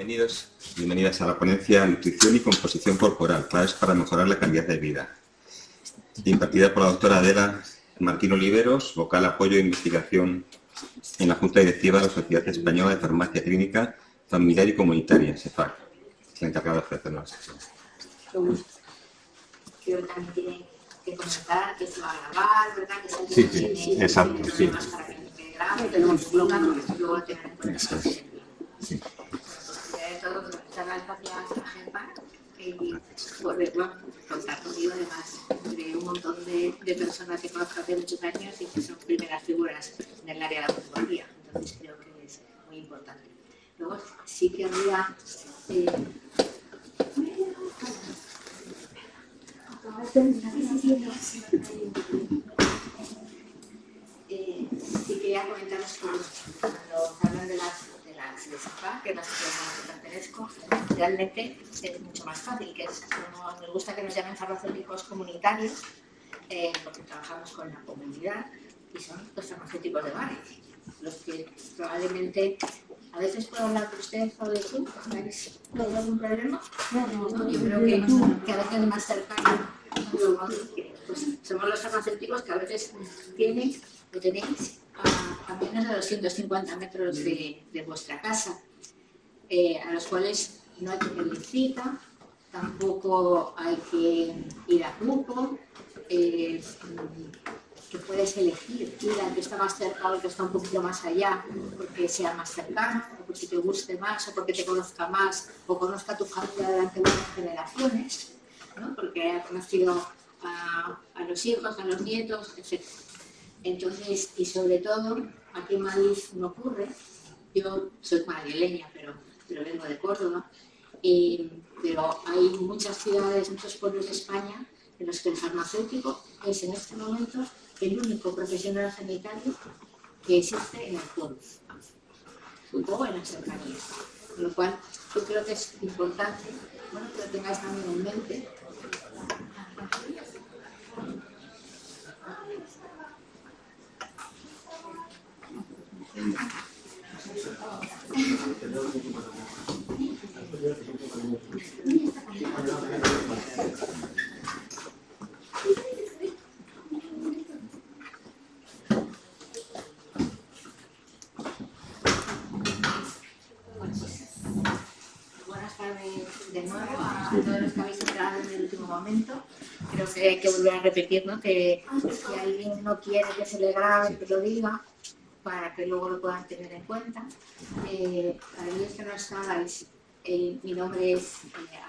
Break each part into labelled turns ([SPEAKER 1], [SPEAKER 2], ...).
[SPEAKER 1] Bienvenidos, bienvenidas a la ponencia Nutrición y Composición Corporal, claves para mejorar la calidad de vida. Impartida por la doctora Adela Martín Oliveros, vocal apoyo e investigación en la Junta Directiva de la Sociedad Española de Farmacia Clínica, Familiar y Comunitaria, SEFAC, la encargada de ofrecernos la sesión.
[SPEAKER 2] Creo que también tiene que comentar que se va a grabar, ¿verdad? Que
[SPEAKER 1] Sí, exacto, sí.
[SPEAKER 2] Para que no quede grave, tenemos luego tener en cuenta.
[SPEAKER 1] Sí.
[SPEAKER 2] Todo muchas gracias a GEPA y por contar conmigo, además de un montón de personas que conozco hace muchos años y que son primeras figuras en el área de la patología. Entonces creo que es muy importante. Luego sí que habría sí quería comentaros que cuando hablan de las SEFA, que es la sociedad a la que pertenezco, realmente es mucho más fácil, que es como nos gusta que nos llamen farmacéuticos comunitarios, porque trabajamos con la comunidad y son los farmacéuticos de barrio, los que probablemente a veces puedo hablar por usted o de tú, ¿estáis con algún problema? No, yo creo que a veces es más cercano, pues somos los farmacéuticos que a veces tenéis a menos de 250 metros de vuestra casa, a los cuales no hay que pedir cita, tampoco hay que ir a grupo, que puedes elegir ir al que está más cerca o al que está un poquito más allá, porque sea más cercano, o porque te guste más, o porque te conozca más, o conozca tu familia durante varias generaciones, ¿no? Porque haya conocido a los hijos, a los nietos, etc. Entonces, y sobre todo, aquí en Madrid no ocurre. Yo soy madrileña, pero vengo de Córdoba. Pero hay muchas ciudades, muchos pueblos de España en los que el farmacéutico es en este momento el único profesional sanitario que existe en el pueblo o en las cercanías. Con lo cual, yo creo que es importante que lo tengáis también en mente. Buenas tardes de nuevo a todos los que habéis entrado en el último momento. Creo que hay que volver a repetir, ¿no? Que si alguien no quiere que se le grabe, que lo diga, para que luego lo puedan tener en cuenta. Para mí es que no sabáis, mi nombre es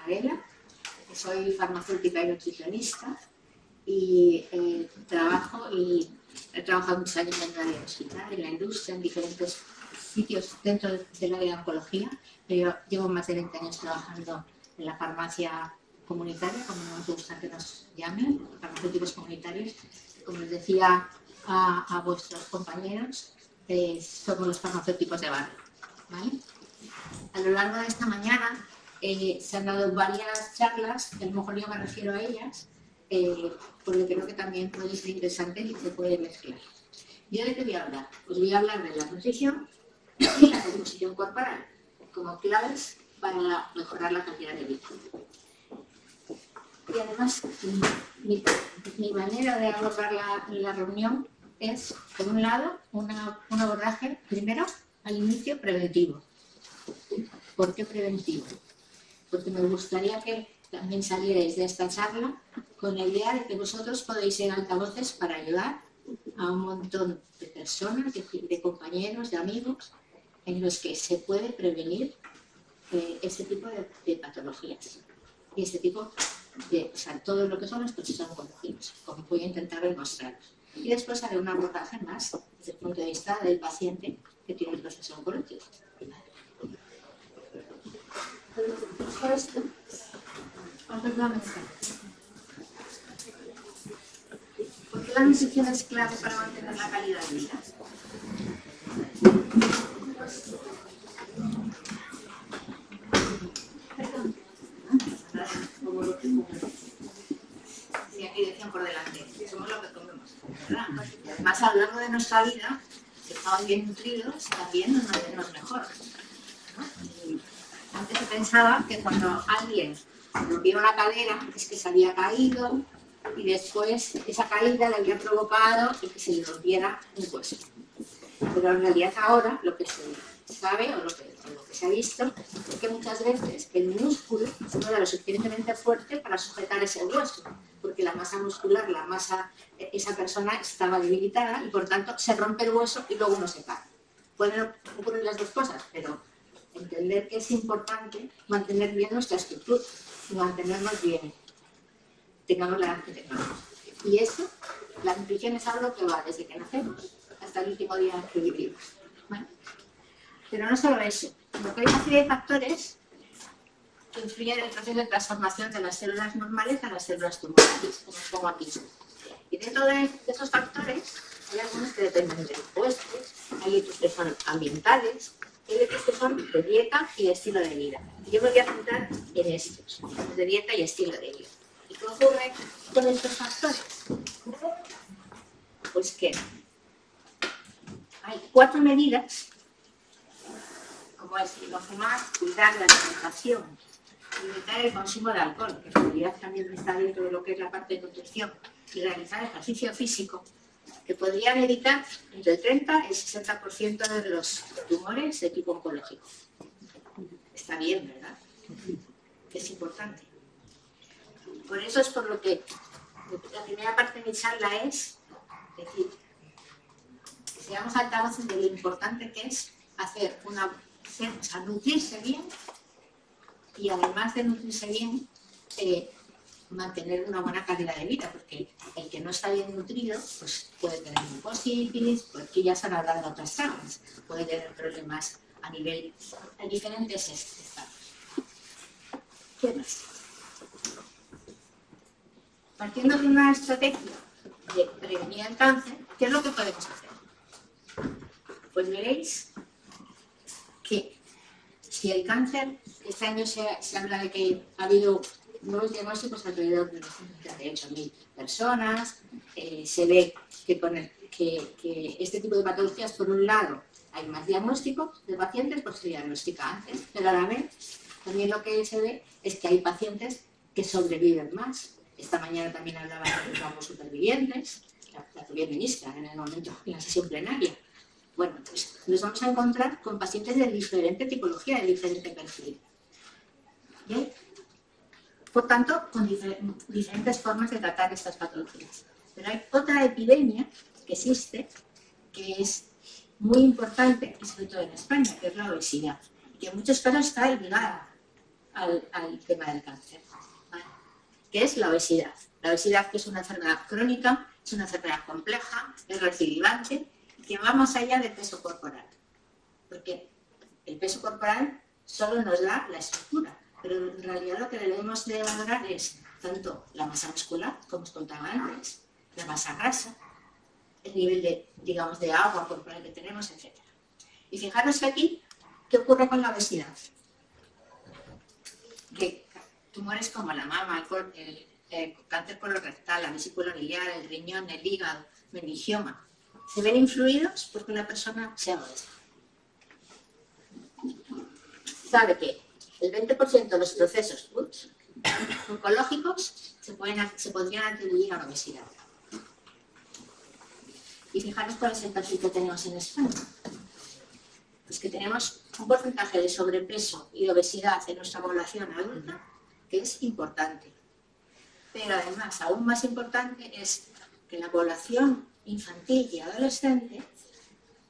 [SPEAKER 2] Adela, soy farmacéutica y nutricionista y trabajo y he trabajado muchos años en el área de hospital, en la industria, en diferentes sitios dentro del área de oncología, pero llevo más de 20 años trabajando en la farmacia comunitaria, como nos gusta que nos llamen, farmacéuticos comunitarios. Como les decía a vuestros compañeros, somos los farmacéuticos de barrio, ¿vale? A lo largo de esta mañana se han dado varias charlas, que a lo mejor yo me refiero a ellas, porque creo que también puede ser interesante y se puede mezclar. ¿Yo de qué voy a hablar? Pues voy a hablar de la nutrición y la composición corporal como claves para mejorar la calidad de vida. Y además, mi manera de abordar la reunión es, por un lado, un abordaje, primero, al inicio, preventivo. ¿Por qué preventivo? Porque me gustaría que también salierais de esta charla con la idea de que vosotros podéis ser altavoces para ayudar a un montón de personas, de compañeros, de amigos, en los que se puede prevenir este tipo de patologías y este tipo de, o sea, todo lo que son los procesos oncológicos, como voy a intentar demostraros. Y después haré un abordaje más desde el punto de vista del paciente que tiene el proceso oncológico. ¿Por qué la nutrición es clave para mantener la calidad de vida? Sí, aquí decían por delante, somos lo que comemos, ¿verdad? Además, a lo largo de nuestra vida, si estamos bien nutridos, también nos mantenemos mejor, ¿no? pensaba que cuando alguien rompía una cadera es que se había caído y después esa caída le había provocado que se le rompiera un hueso. Pero en realidad ahora lo que se sabe o lo que se ha visto es que muchas veces el músculo no era lo suficientemente fuerte para sujetar ese hueso, porque la masa muscular, esa persona estaba debilitada y por tanto se rompe el hueso y luego uno se cae. Pueden ocurrir las dos cosas, pero entender que es importante mantener bien nuestra estructura y mantenernos bien, tengamos la edad que tengamos. Y eso, la nutrición es algo que va desde que nacemos hasta el último día que vivimos. ¿Vale? Pero no solo eso, sino que hay una serie de factores que influyen en el proceso de transformación de las células normales a las células tumorales, como os pongo aquí. Y dentro de esos factores hay algunos que dependen del puesto, hay otros que son ambientales, hay otros que son de dieta y de estilo de vida. Y yo me voy a centrar en estos, de dieta y estilo de vida. ¿Y qué ocurre con estos factores? Pues que hay 4 medidas, como es no fumar, cuidar la alimentación, limitar el consumo de alcohol, que en realidad también está dentro de lo que es la parte de nutrición, y realizar ejercicio físico, que podrían evitar entre el 30 y el 60% de los tumores de tipo oncológico. Está bien, ¿verdad? Que es importante. Por eso es por lo que la primera parte de mi charla es decir, que seamos altavoces de lo importante que es nutrirse bien y además de nutrirse bien, mantener una buena calidad de vida, porque el que no está bien nutrido pues puede tener mucositis, pues que ya se han hablado de otras sagas, puede tener problemas a diferentes estados. ¿Qué más? Partiendo de una estrategia de prevenir el cáncer, ¿qué es lo que podemos hacer? Pues veréis que si el cáncer, este año se habla de que ha habido nuevos diagnósticos alrededor de 38.000 personas, se ve que este tipo de patologías, por un lado, hay más diagnósticos de pacientes, pues se diagnostica antes, pero a la vez también lo que se ve es que hay pacientes que sobreviven más. Esta mañana también hablaba de los nuevos supervivientes, la primer ministra en el momento, en la sesión plenaria. Bueno, pues nos vamos a encontrar con pacientes de diferente tipología, de diferente perfil. ¿Bien? Por tanto, con diferentes formas de tratar estas patologías. Pero hay otra epidemia que existe, que es muy importante, y sobre todo en España, que es la obesidad, y que en muchos casos está ligada al tema del cáncer, ¿vale? Que es la obesidad. La obesidad, que es una enfermedad crónica, es una enfermedad compleja, es recidivante, que va más allá del peso corporal. Porque el peso corporal solo nos da la estructura, pero en realidad lo que debemos de valorar es tanto la masa muscular, como os contaba antes, la masa grasa, el nivel de agua corporal que tenemos, etc. Y fijaros aquí, ¿qué ocurre con la obesidad? Que tumores como la mama, el cáncer colorectal, la vesícula biliar, el riñón, el hígado, meningioma, se ven influidos porque la persona sea obesa. Sabe que el 20% de los procesos oncológicos se podrían atribuir a la obesidad. Y fijaros cuál es el perfil que tenemos en España. Pues que tenemos un porcentaje de sobrepeso y de obesidad en nuestra población adulta que es importante. Pero además, aún más importante es que en la población infantil y adolescente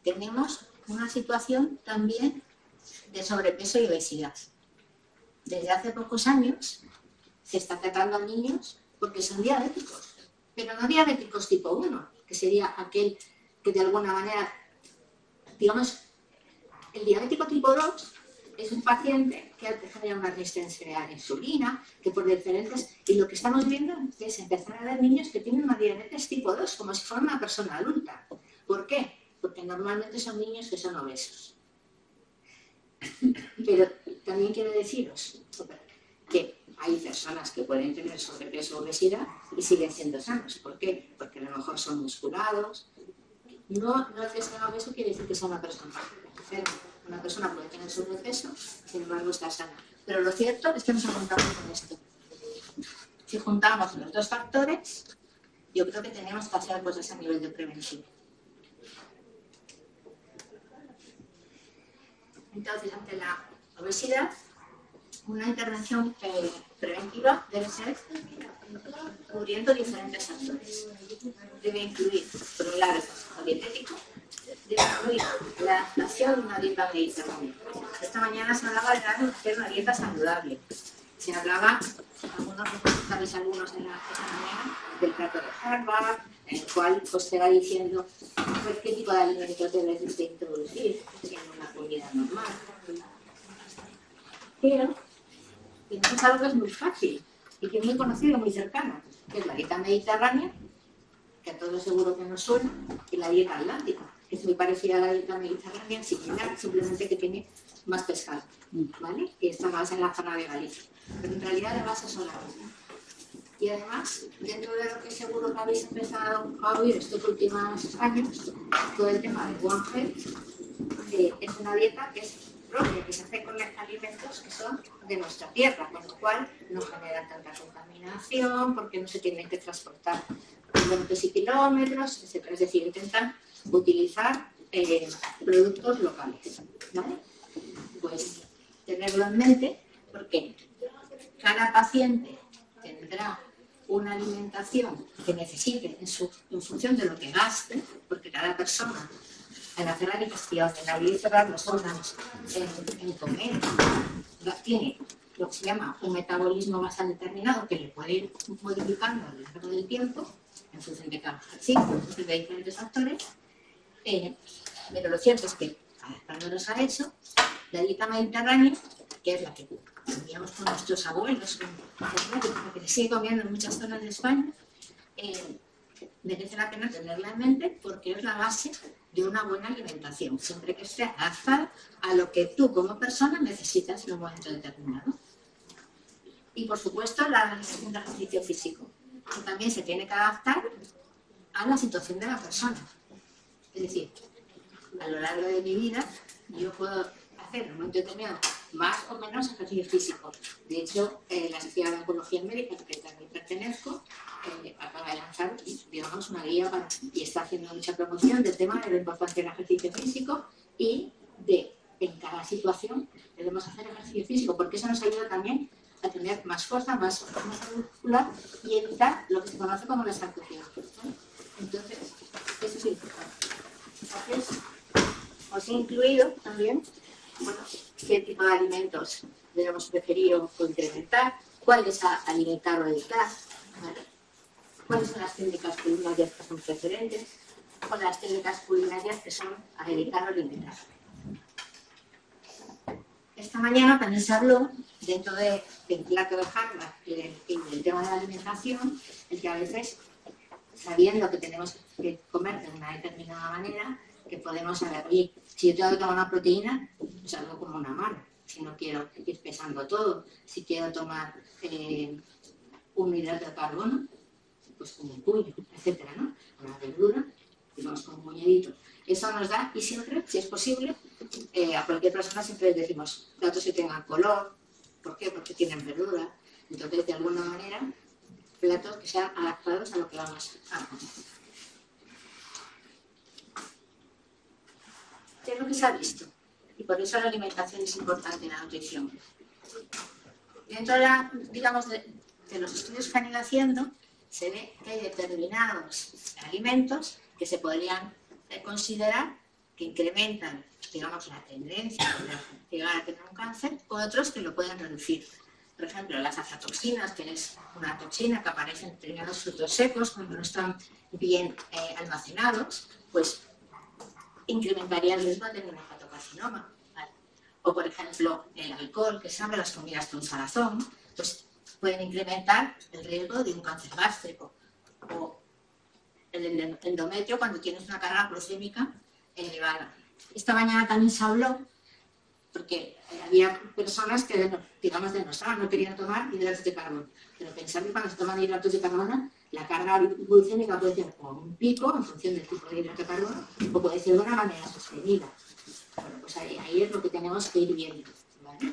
[SPEAKER 2] tenemos una situación también de sobrepeso y obesidad. Desde hace pocos años se está tratando a niños porque son diabéticos, pero no diabéticos tipo 1, que sería aquel que de alguna manera, digamos, el diabético tipo 2 es un paciente que empezaría una resistencia a la insulina, que por diferentes... Y lo que estamos viendo es empezar a ver niños que tienen una diabetes tipo 2, como si fuera una persona adulta. ¿Por qué? Porque normalmente son niños que son obesos. Pero también quiero deciros que hay personas que pueden tener sobrepeso o obesidad y siguen siendo sanos. ¿Por qué? Porque a lo mejor son musculados. No que sea obeso quiere decir que sea una persona enferma. Una persona puede tener sobrepeso, sin embargo está sana. Pero lo cierto es que nos encontramos con esto. Si juntamos los dos factores, yo creo que tenemos que hacer cosas a nivel de prevención. Entonces, ante la obesidad, una intervención preventiva debe ser cubriendo diferentes factores. Debe incluir, por un lado, el aspecto dietético, debe incluir la adaptación de una dieta mediterránea. Esta mañana se hablaba de hacer una dieta saludable. Se hablaba, algunos responsables alumnos esta mañana, del plato de Harvard, en el cual pues, se va diciendo pues, qué tipo de alimentos debes de introducir en una comida normal. Pero tenemos algo que es muy fácil y que es muy conocido, muy cercano, que es la dieta mediterránea, que a todos seguro que nos suena, y la dieta atlántica, que es muy parecida a la dieta mediterránea, similar, simplemente que tiene más pescado, ¿vale? Y está más en la zona de Galicia. Pero en realidad la base son la misma. Y además, dentro de lo que seguro que habéis empezado a oír estos últimos años, todo el tema de One Health, es una dieta que es propia, que se hace con alimentos que son de nuestra tierra, con lo cual no genera tanta contaminación, porque no se tienen que transportar kilómetros y kilómetros, etc. Es decir, intentan utilizar productos locales, ¿vale? Pues tenerlo en mente, porque cada paciente tendrá una alimentación que necesite en función de lo que gaste, porque cada persona, al hacer la digestión, en abrir y cerrar los órganos, en comer, tiene lo que se llama un metabolismo basal determinado que le puede ir modificando a lo largo del tiempo, en función de cada ejercicio, en función de diferentes factores, pero lo cierto es que, adaptándonos a eso, la dieta mediterránea, que es la que comíamos con nuestros abuelos, que se sigue comiendo en muchas zonas de España, merece la pena tenerla en mente porque es la base de una buena alimentación, siempre que esté adaptada a lo que tú como persona necesitas en un momento determinado. Y por supuesto la realización de ejercicio físico, que también se tiene que adaptar a la situación de la persona. Es decir, a lo largo de mi vida yo puedo hacer en un momento determinado más o menos ejercicio físico. De hecho, la Sociedad de Oncología Médica, que también pertenezco, acaba de lanzar, digamos, una guía y está haciendo mucha promoción del tema de la importancia del ejercicio físico y de en cada situación debemos hacer ejercicio físico, porque eso nos ayuda también a tener más fuerza, más muscular y evitar lo que se conoce como la sarcopenia. Entonces, eso es importante. Entonces, os he incluido también, bueno, qué tipo de alimentos debemos preferir o incrementar, cuáles a alimentar o evitar, ¿vale? Cuáles son las técnicas culinarias que son preferentes, o las técnicas culinarias que son a evitar o eliminar. Esta mañana también se habló, dentro del plato de Harvard y del tema de la alimentación, el que a veces, sabiendo que tenemos que comer de una determinada manera, que podemos saber, oye, si yo tengo que tomar una proteína, pues algo como una mano. Si no quiero ir pesando todo, si quiero tomar un hidrato de carbono, pues con un puño, etcétera, ¿no? Una verdura, digamos con un puñadito. Eso nos da, y siempre, si es posible, a cualquier persona siempre les decimos platos que tengan color. ¿Por qué? Porque tienen verdura. Entonces, de alguna manera, platos que sean adaptados a lo que vamos a comer. ¿Qué es lo que se ha visto? Y por eso la alimentación es importante en la nutrición. Dentro de, digamos, de los estudios que han ido haciendo, se ve que hay determinados alimentos que se podrían considerar que incrementan, digamos, la tendencia de llegar a tener un cáncer, o otros que lo pueden reducir. Por ejemplo, las aflatoxinas, que es una toxina que aparece en determinados frutos secos cuando no están bien almacenados, pues incrementaría el riesgo de tener un hepatocarcinoma, ¿vale? O, por ejemplo, el alcohol, que sabe las comidas con salazón, pues pueden incrementar el riesgo de un cáncer gástrico. O el endometrio cuando tienes una carga glucémica elevada. Esta mañana también se habló, porque había personas que, digamos, denostaban, no querían tomar hidratos de carbono. Pero pensar que cuando se toman hidratos de carbono, la carga glucémica puede ser como un pico, en función del tipo de hidrato de carbono, o puede ser de una manera sostenida. Bueno, pues ahí es lo que tenemos que ir viendo, ¿vale?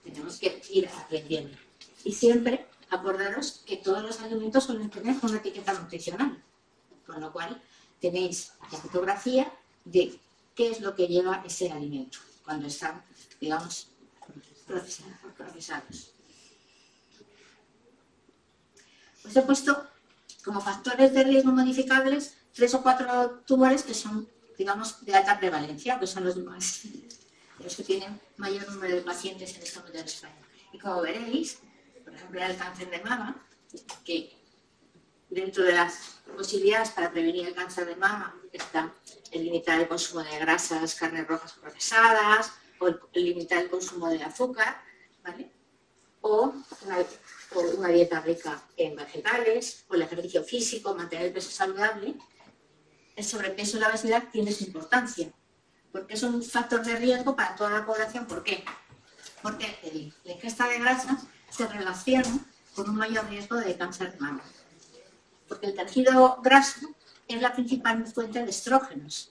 [SPEAKER 2] tenemos que ir aprendiendo. Y siempre acordaros que todos los alimentos suelen tener una etiqueta nutricional, con lo cual tenéis la fotografía de qué es lo que lleva ese alimento cuando están, digamos, procesados. Pues he puesto como factores de riesgo modificables 3 o 4 tumores que son, digamos, de alta prevalencia, que son los que tienen mayor número de pacientes en este momento en España. Y como veréis, por ejemplo, el cáncer de mama, que dentro de las posibilidades para prevenir el cáncer de mama está el limitar el consumo de grasas, carnes rojas procesadas, o el limitar el consumo de azúcar, ¿vale? O una dieta rica en vegetales, o el ejercicio físico, mantener el peso saludable. El sobrepeso y la obesidad tiene su importancia, porque es un factor de riesgo para toda la población. ¿Por qué? Porque la ingesta de grasas se relaciona con un mayor riesgo de cáncer de mama. Porque el tejido graso es la principal fuente de estrógenos.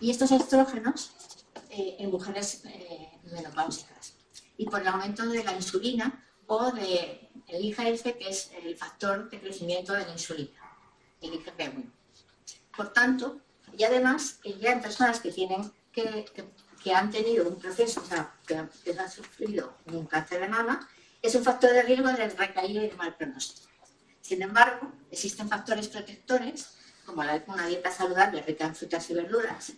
[SPEAKER 2] Y estos estrógenos en mujeres menopáusicas. Y por el aumento de la insulina o del IGF, que es el factor de crecimiento de la insulina, el IGF-1. Por tanto, y además, ya en personas que tienen que han tenido un proceso, o sea, que han sufrido un cáncer de mama, es un factor de riesgo de recaída y de mal pronóstico. Sin embargo, existen factores protectores, como una dieta saludable rica en frutas y verduras,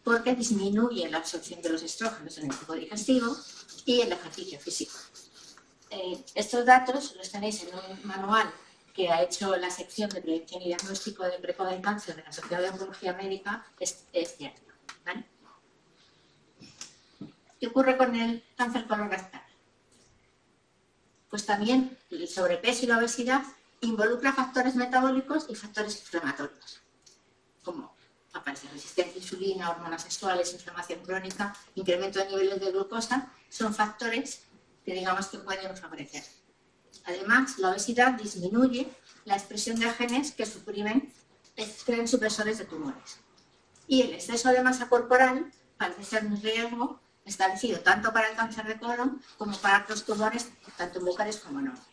[SPEAKER 2] porque disminuye la absorción de los estrógenos en el tubo digestivo y el ejercicio físico. Estos datos los tenéis en un manual que ha hecho la sección de prevención y diagnóstico de precoz del cáncer de la Sociedad de Oncología Médica, es cierto, ¿vale? ¿Qué ocurre con el cáncer colorectal? Pues también el sobrepeso y la obesidad involucra factores metabólicos y factores inflamatorios, como aparece resistencia a insulina, hormonas sexuales, inflamación crónica, incremento de niveles de glucosa, son factores que digamos que pueden favorecer. Además, la obesidad disminuye la expresión de genes que crean supresores de tumores. Y el exceso de masa corporal parece ser un riesgo establecido tanto para el cáncer de colon como para otros tumores, tanto en mujeres como en hombres.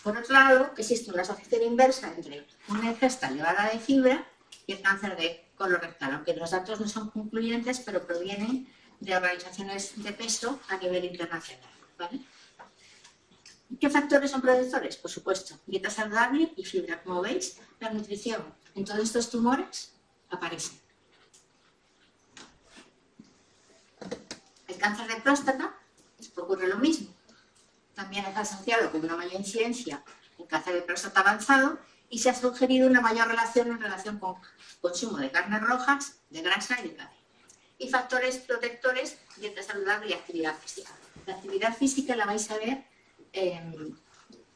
[SPEAKER 2] Por otro lado, existe una asociación inversa entre una ingesta elevada de fibra y el cáncer de colorectal, aunque los datos no son concluyentes, pero provienen de organizaciones de peso a nivel internacional, ¿vale? ¿Qué factores son protectores? Por supuesto, dieta saludable y fibra. Como veis, la nutrición en todos estos tumores aparece. El cáncer de próstata ocurre lo mismo. También está asociado con una mayor incidencia en cáncer de próstata avanzado y se ha sugerido una mayor relación con consumo de carnes rojas, de grasa y de carne. Y factores protectores, dieta saludable y actividad física. La actividad física la vais a ver,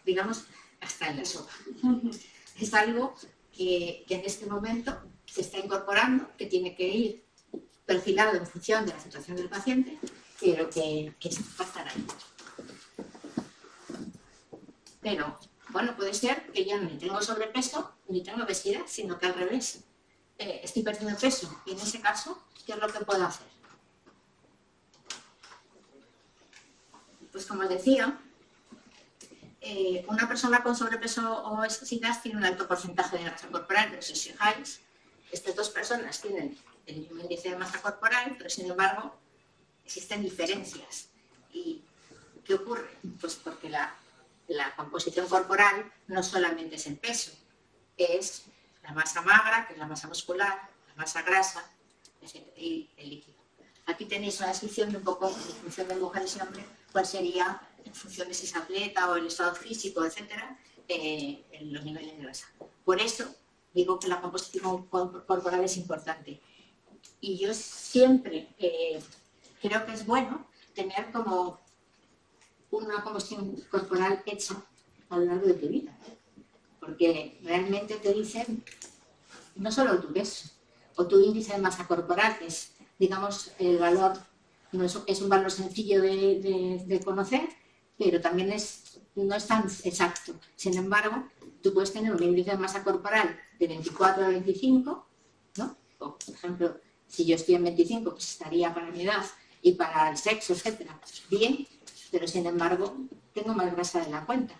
[SPEAKER 2] digamos, hasta en la sopa. Es algo que en este momento se está incorporando, que tiene que ir perfilado en función de la situación del paciente, pero que va a estar ahí. Pero, bueno, puede ser que yo ni tengo sobrepeso ni tengo obesidad, sino que al revés. Estoy perdiendo peso y en ese caso, ¿qué es lo que puedo hacer? Pues como os decía, una persona con sobrepeso o obesidad tiene un alto porcentaje de grasa corporal, pero si os fijáis, estas dos personas tienen el mismo índice de masa corporal, pero sin embargo existen diferencias. ¿Y qué ocurre? Pues porque la composición corporal no solamente es el peso, es la masa magra, que es la masa muscular, la masa grasa, y el líquido. Aquí tenéis una descripción de un poco, en función de mujeres y hombres, cuál sería, en función de si es atleta o el estado físico, etcétera, los niveles de grasa. Por eso digo que la composición corporal es importante. Y yo siempre creo que es bueno tener como una composición corporal hecha a lo largo de tu vida. Porque realmente te dicen no solo tu peso o tu índice de masa corporal, que es, digamos, el valor, no es un valor sencillo de conocer, pero también no es tan exacto. Sin embargo, tú puedes tener un índice de masa corporal de 24 a 25, ¿no? O, por ejemplo, si yo estoy en 25, pues estaría para mi edad y para el sexo, etcétera, bien, pero sin embargo tengo más grasa de la cuenta.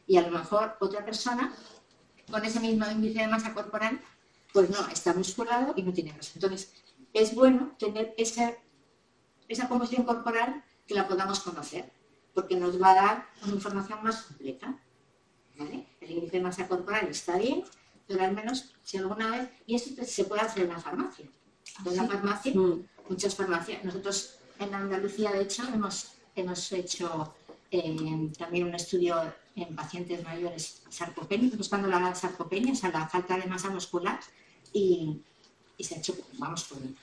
[SPEAKER 2] Y a lo mejor otra persona con ese mismo índice de masa corporal, pues no, está musculado y no tiene grasa. Entonces, es bueno tener esa composición corporal que la podamos conocer, porque nos va a dar una información más completa. ¿Vale? El índice de masa corporal está bien, pero al menos si alguna vez, y eso se puede hacer en la farmacia. En la farmacia, muchas farmacias. Nosotros en Andalucía, de hecho, hemos hecho también un estudio en pacientes mayores sarcopénicos, buscando la sarcopenia, o sea, la falta de masa muscular, y se ha hecho, vamos, con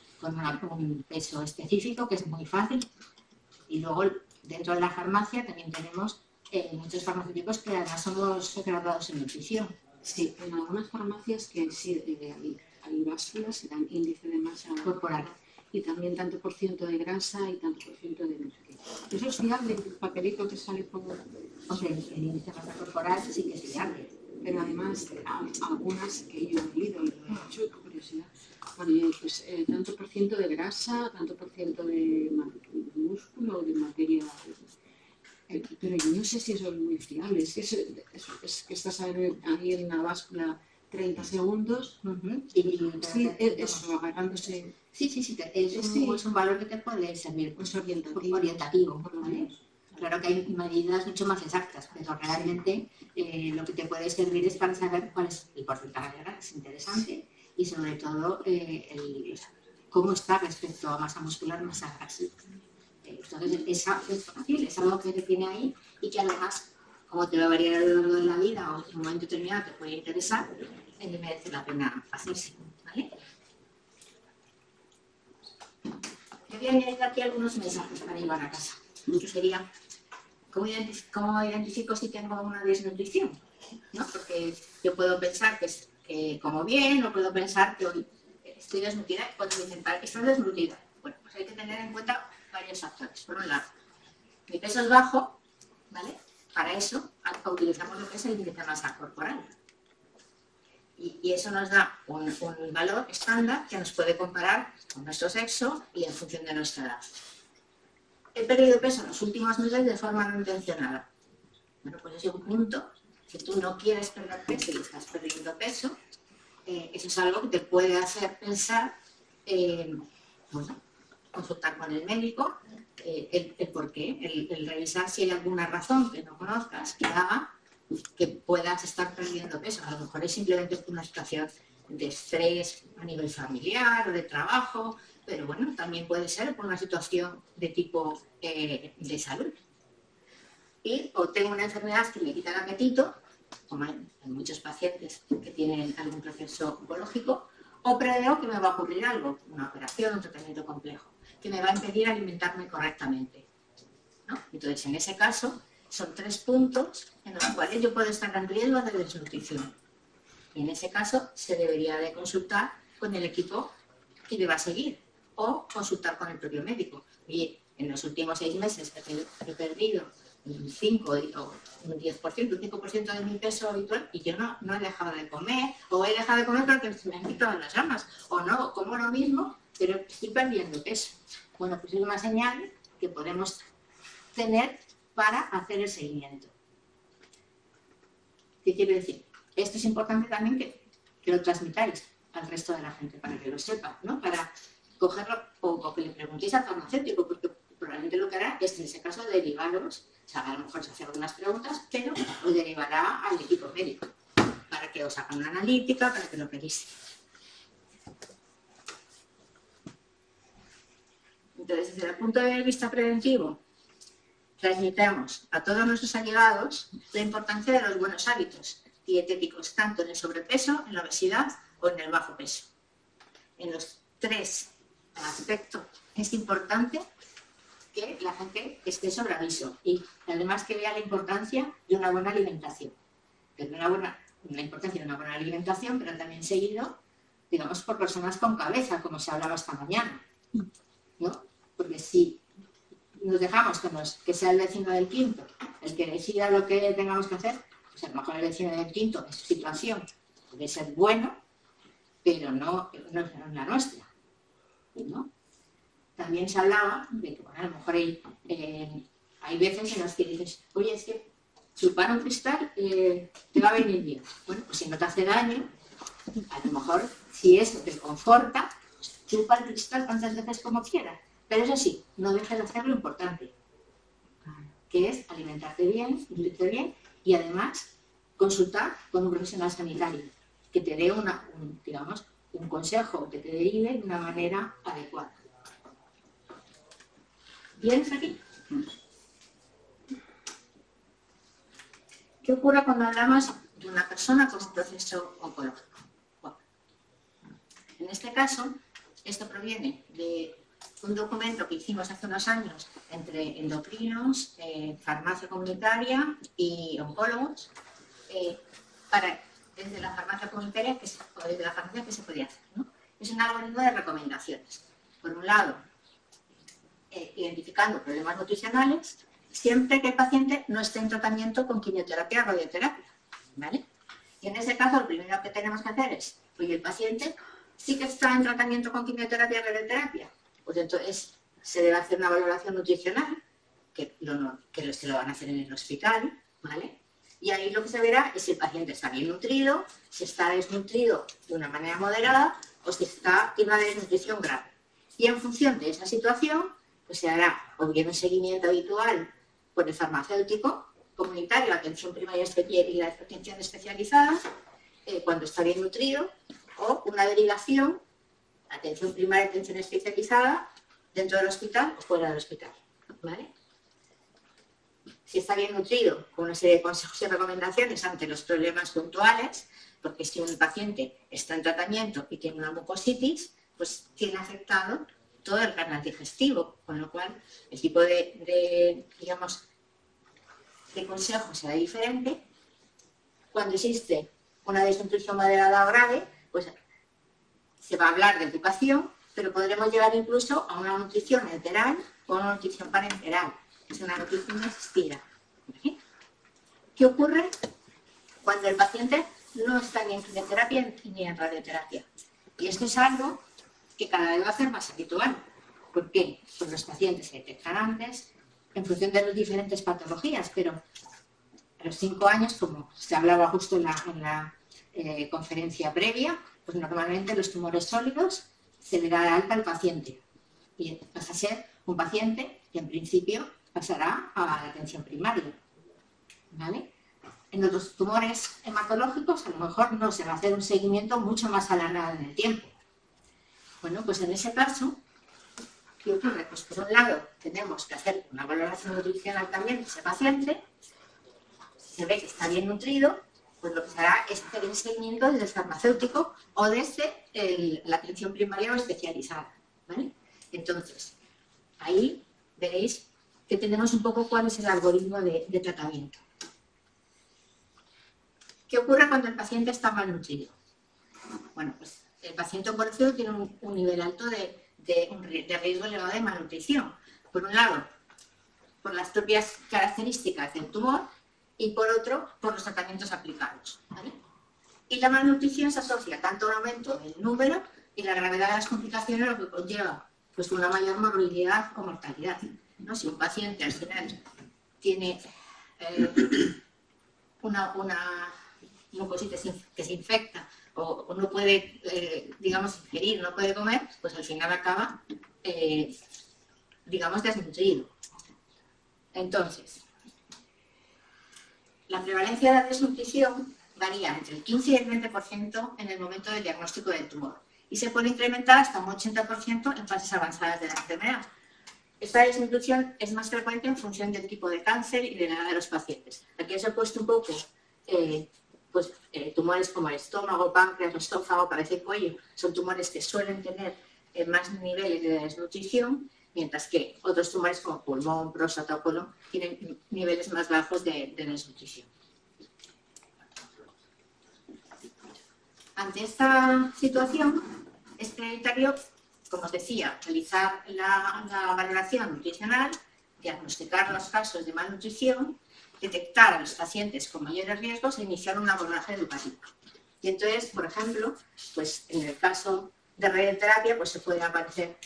[SPEAKER 2] un peso específico que es muy fácil. Y luego dentro de la farmacia también tenemos muchos farmacéuticos que además somos graduados en nutrición.
[SPEAKER 3] Sí, en algunas farmacias que sí hay básculas que dan índice de masa corporal y también tanto por ciento de grasa y tanto por ciento de no sé qué. Eso es fiable, el papelito que sale por...
[SPEAKER 2] Hombre, el índice de masa corporal sí que es fiable.
[SPEAKER 3] Pero además, algunas que yo he leído, y lo he hecho con curiosidad, pone pues, tanto por ciento de grasa, tanto por ciento de músculo o de materia... pero yo no sé si eso es muy fiable, es que estás ahí en la báscula 30 segundos
[SPEAKER 2] y
[SPEAKER 3] sí, eso, agarrándose...
[SPEAKER 2] Sí, es un valor que te puede servir,
[SPEAKER 3] pues orientativo,
[SPEAKER 2] por lo menos. Claro que hay medidas mucho más exactas, pero realmente lo que te puede servir es para saber cuál es el porcentaje de grasa, es interesante, y sobre todo cómo está respecto a masa muscular, masa grasa. Entonces, es fácil, es algo que te tiene ahí y que además, como te va a variar a lo largo de la vida o en un momento determinado te puede interesar, merece la pena hacerse, ¿vale? Yo voy a añadir aquí algunos mensajes para llevar a casa, que sería, ¿cómo identifico si tengo una desnutrición? ¿No? Porque yo puedo pensar que como bien, o puedo pensar que hoy estoy desnutrida, y puedo dicen, ¿estás desnutrida? Bueno, pues hay que tener en cuenta varios factores. Por un lado, mi peso es bajo, ¿vale? Para eso utilizamos lo que es el índice de masa corporal. Y eso nos da un valor estándar que nos puede comparar con nuestro sexo y en función de nuestra edad. He perdido peso en los últimos meses de forma no intencionada. Bueno, pues es un punto. Si tú no quieres perder peso y estás perdiendo peso, eso es algo que te puede hacer pensar, bueno, consultar con el médico, el por qué, el revisar si hay alguna razón que no conozcas que haga que puedas estar perdiendo peso. A lo mejor es simplemente una situación de estrés a nivel familiar o de trabajo, pero bueno, también puede ser por una situación de tipo de salud. O tengo una enfermedad que me quita el apetito, como hay muchos pacientes que tienen algún proceso oncológico, o preveo que me va a ocurrir algo, una operación, un tratamiento complejo, que me va a impedir alimentarme correctamente, ¿no? Entonces, en ese caso, son 3 puntos en los cuales yo puedo estar en riesgo de desnutrición. Y en ese caso, se debería de consultar con el equipo que me va a seguir, o consultar con el propio médico. Y en los últimos 6 meses he perdido un 5 o un 10%, un 5% de mi peso habitual y yo no he dejado de comer, o he dejado de comer porque se me han quitado las ganas, o no, como lo mismo, pero estoy perdiendo peso. Bueno, pues es una señal que podemos tener para hacer el seguimiento. ¿Qué quiere decir? Esto es importante también que lo transmitáis al resto de la gente para que lo sepa, ¿no? Para cogerlo o que le preguntéis al farmacéutico, porque probablemente lo que hará es, en ese caso, derivaros, o sea, a lo mejor se hace algunas preguntas, pero os derivará al equipo médico para que os hagan una analítica, para que lo revise. Entonces, desde el punto de vista preventivo, transmitamos a todos nuestros allegados la importancia de los buenos hábitos dietéticos, tanto en el sobrepeso, en la obesidad o en el bajo peso. En los 3 aspectos es importante que la gente esté sobre aviso y además que vea la importancia de una buena alimentación. La importancia de una buena alimentación, pero también seguido, digamos, por personas con cabeza, como se hablaba esta mañana, ¿no? Porque si nos dejamos que sea el vecino del quinto el que decida lo que tengamos que hacer, pues a lo mejor el vecino del quinto en su situación puede ser bueno, pero no es la nuestra, ¿no? también se hablaba de que, bueno, a lo mejor hay veces en las que dices, oye, es que chupar un cristal te va a venir bien. Bueno, pues si no te hace daño, a lo mejor si eso te conforta, pues chupa el cristal tantas veces como quieras. Pero eso sí, no dejes de hacer lo importante, que es alimentarte bien, nutrirte bien y además consultar con un profesional sanitario que te dé un consejo, que te derive de una manera adecuada. ¿Vienes aquí? ¿Qué ocurre cuando hablamos de una persona con un proceso oncológico? Bueno, en este caso, esto proviene de un documento que hicimos hace unos años entre endocrinos, farmacia comunitaria y oncólogos, desde la farmacia comunitaria o desde la farmacia que se podía hacer, ¿no? Es un algoritmo de recomendaciones. Por un lado, identificando problemas nutricionales, siempre que el paciente no esté en tratamiento con quimioterapia o radioterapia, ¿vale? Y en ese caso, lo primero que tenemos que hacer es, oye, el paciente sí que está en tratamiento con quimioterapia o radioterapia, pues entonces se debe hacer una valoración nutricional, que se lo van a hacer en el hospital, ¿vale? Y ahí lo que se verá es si el paciente está bien nutrido, si está desnutrido de una manera moderada o si tiene una desnutrición grave. Y en función de esa situación, pues se hará o bien un seguimiento habitual por el farmacéutico comunitario, atención primaria y la atención especializada, cuando está bien nutrido, o una derivación, atención primaria, atención especializada, dentro del hospital o fuera del hospital, ¿vale? Si está bien nutrido, con una serie de consejos y recomendaciones ante los problemas puntuales, porque si un paciente está en tratamiento y tiene una mucositis, pues tiene afectado todo el canal digestivo, con lo cual el tipo de consejo será diferente. Cuando existe una desnutrición moderada o grave, pues se va a hablar de educación, pero podremos llegar incluso a una nutrición enteral o una nutrición parenteral, que es una nutrición asistida. ¿Sí? ¿Qué ocurre cuando el paciente no está ni en quimioterapia ni en radioterapia? Y esto es algo que cada vez va a ser más habitual. ¿Por qué? Pues los pacientes se detectan antes en función de las diferentes patologías, pero a los 5 años, como se hablaba justo en la conferencia previa, pues normalmente los tumores sólidos se le da de alta al paciente y pasa a ser un paciente que en principio pasará a la atención primaria, ¿vale? En otros tumores hematológicos a lo mejor no se va a hacer un seguimiento mucho más alargado en el tiempo. Bueno, pues en ese caso, ¿qué ocurre? Pues por un lado tenemos que hacer una valoración nutricional también de ese paciente. Si se ve que está bien nutrido, pues lo que se hará es hacer el seguimiento desde el farmacéutico o desde la atención primaria o especializada, ¿vale? Entonces, ahí veréis que tenemos un poco cuál es el algoritmo de tratamiento. ¿Qué ocurre cuando el paciente está mal nutrido? Bueno, pues el paciente oncológico tiene un nivel alto de riesgo elevado de malnutrición. Por un lado, por las propias características del tumor y por otro, por los tratamientos aplicados, ¿vale? Y la malnutrición se asocia tanto a un aumento del número y la gravedad de las complicaciones, lo que conlleva pues una mayor morbilidad o mortalidad, ¿no? Si un paciente al final tiene una mucositis que se infecta o no puede, ingerir, no puede comer, pues al final acaba, desnutrido. Entonces, la prevalencia de la desnutrición varía entre el 15 y el 20% en el momento del diagnóstico del tumor y se puede incrementar hasta un 80% en fases avanzadas de la enfermedad. Esta desnutrición es más frecuente en función del tipo de cáncer y de la edad de los pacientes. Aquí os he puesto un poco tumores como el estómago, páncreas, estófago, cabeza y cuello. Son tumores que suelen tener más niveles de desnutrición, mientras que otros tumores como pulmón, próstata o colon tienen niveles más bajos de desnutrición. Ante esta situación, es prioritario, como os decía, realizar la valoración nutricional, diagnosticar los casos de malnutrición, detectar a los pacientes con mayores riesgos e iniciar un abordaje educativo. Y entonces, por ejemplo, pues en el caso de radioterapia, pues se pueden aparecer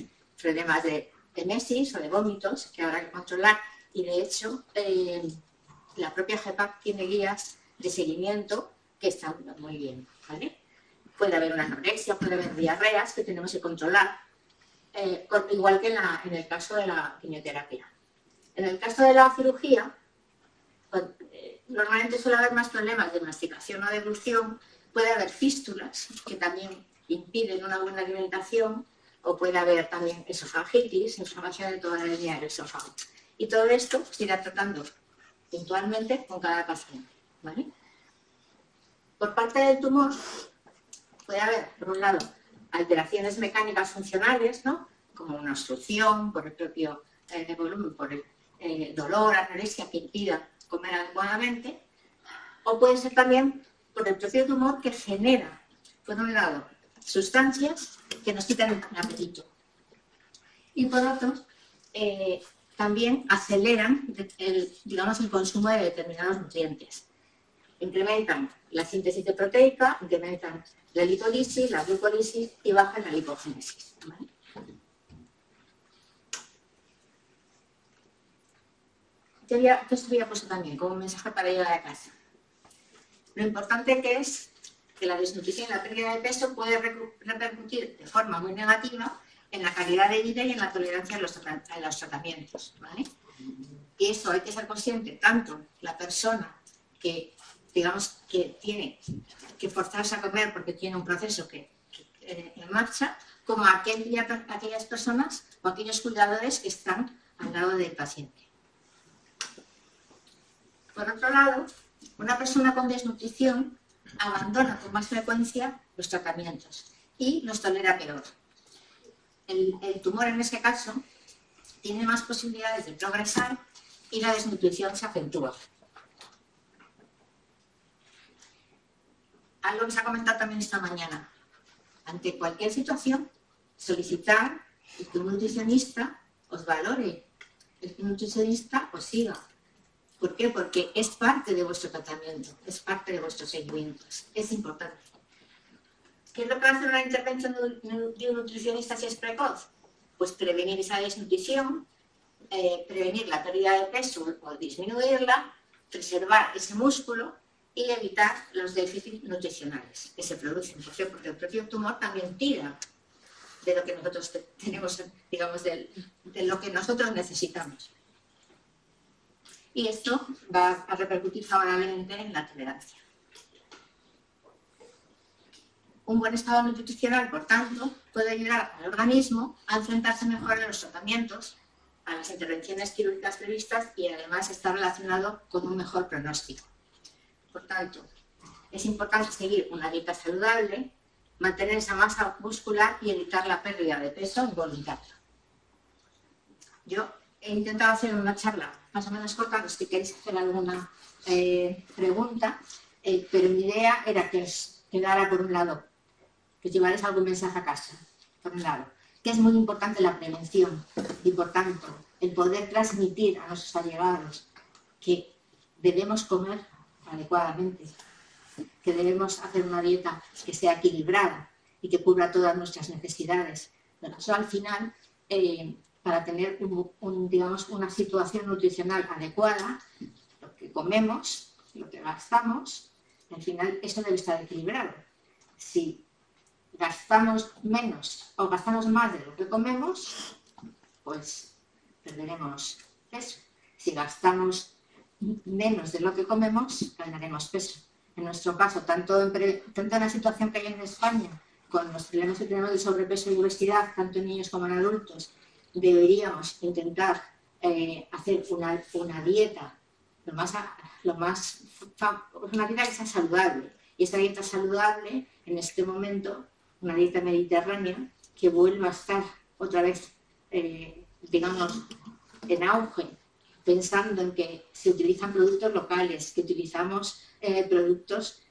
[SPEAKER 2] problemas de emesis o de vómitos que habrá que controlar, y de hecho la propia GEPAC tiene guías de seguimiento que están muy bien, ¿vale? Puede haber una anorexia, puede haber diarreas que tenemos que controlar, igual que en el caso de la quimioterapia. En el caso de la cirugía, normalmente suele haber más problemas de masticación o deglución, puede haber fístulas que también impiden una buena alimentación, o puede haber también esofagitis, inflamación de toda la línea del esófago. Y todo esto se irá tratando puntualmente con cada paciente, ¿vale? Por parte del tumor puede haber, por un lado, alteraciones mecánicas funcionales, ¿no? Como una obstrucción por el propio volumen, por el dolor, anorexia que impida comer adecuadamente, o puede ser también por el propio tumor que genera, por un lado, sustancias que nos quitan el apetito, y por otro, también aceleran el consumo de determinados nutrientes. Incrementan la síntesis de proteica, incrementan la lipólisis, la glucólisis y bajan la lipogénesis, ¿vale? Esto había puesto también como un mensaje para llevar a casa. Lo importante que es que la desnutrición y la pérdida de peso puede repercutir de forma muy negativa en la calidad de vida y en la tolerancia a los tratamientos, ¿vale? Y eso hay que ser consciente, tanto la persona que, digamos, que tiene que forzarse a comer porque tiene un proceso en marcha, como aquellas personas o aquellos cuidadores que están al lado del paciente. Por otro lado, una persona con desnutrición abandona con más frecuencia los tratamientos y los tolera peor. El tumor en ese caso tiene más posibilidades de progresar y la desnutrición se acentúa. Algo que se ha comentado también esta mañana. Ante cualquier situación, solicitar que un nutricionista os valore, que un nutricionista os siga. ¿Por qué? Porque es parte de vuestro tratamiento, es parte de vuestros seguimientos. Es importante. ¿Qué es lo que va a hacer una intervención de un nutricionista si es precoz? Pues prevenir esa desnutrición, prevenir la pérdida de peso o disminuirla, preservar ese músculo y evitar los déficits nutricionales que se producen. ¿Por qué? Porque el propio tumor también tira de lo que nosotros tenemos, digamos, de lo que nosotros necesitamos. Y esto va a repercutir favorablemente en la tolerancia. Un buen estado nutricional, por tanto, puede ayudar al organismo a enfrentarse mejor a los tratamientos, a las intervenciones quirúrgicas previstas y además está relacionado con un mejor pronóstico. Por tanto, es importante seguir una dieta saludable, mantener esa masa muscular y evitar la pérdida de peso involuntaria. Yo he intentado hacer una charla más o menos corta, pues si queréis hacer alguna pregunta, pero mi idea era que os quedara por un lado, que llevaréis algún mensaje a casa, por un lado, que es muy importante la prevención y por tanto el poder transmitir a nuestros allegados que debemos comer adecuadamente, que debemos hacer una dieta que sea equilibrada y que cubra todas nuestras necesidades. Pero eso al final, para tener digamos, una situación nutricional adecuada, lo que comemos, lo que gastamos, al final eso debe estar equilibrado. Si gastamos menos o gastamos más de lo que comemos, pues perderemos peso. Si gastamos menos de lo que comemos, ganaremos peso. En nuestro caso, tanto en la situación que hay en España, con los problemas que tenemos de sobrepeso y obesidad, tanto en niños como en adultos, deberíamos intentar hacer una dieta una dieta que sea saludable. Y esta dieta saludable, en este momento, una dieta mediterránea, que vuelva a estar otra vez, digamos, en auge, pensando en que se utilizan productos locales, que utilizamos productos,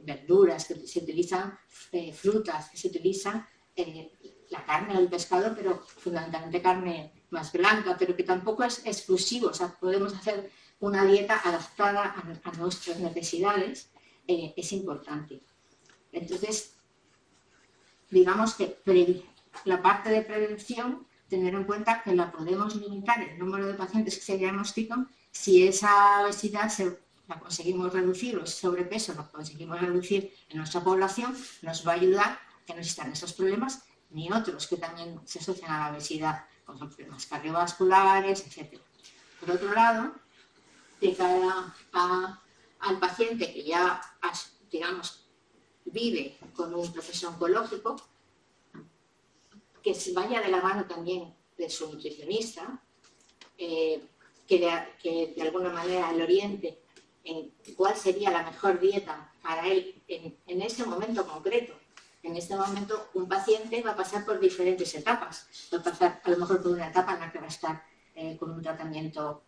[SPEAKER 2] verduras, que se utilizan frutas, que se utiliza la carne o el pescado, pero fundamentalmente carne más blanca, pero que tampoco es exclusivo. O sea, podemos hacer una dieta adaptada a nuestras necesidades, es importante. Entonces, digamos que la parte de prevención tener en cuenta que la podemos limitar el número de pacientes que se diagnostican si esa obesidad la conseguimos reducir, o ese sobrepeso lo conseguimos reducir en nuestra población, nos va a ayudar a que no existan esos problemas ni otros que también se asocian a la obesidad, como son problemas cardiovasculares, etc. Por otro lado, de cara al paciente que ya, digamos, vive con un proceso oncológico, que se vaya de la mano también de su nutricionista, que de alguna manera le oriente en cuál sería la mejor dieta para él en ese momento concreto. En este momento un paciente va a pasar por diferentes etapas. Va a pasar a lo mejor por una etapa en la que va a estar con un tratamiento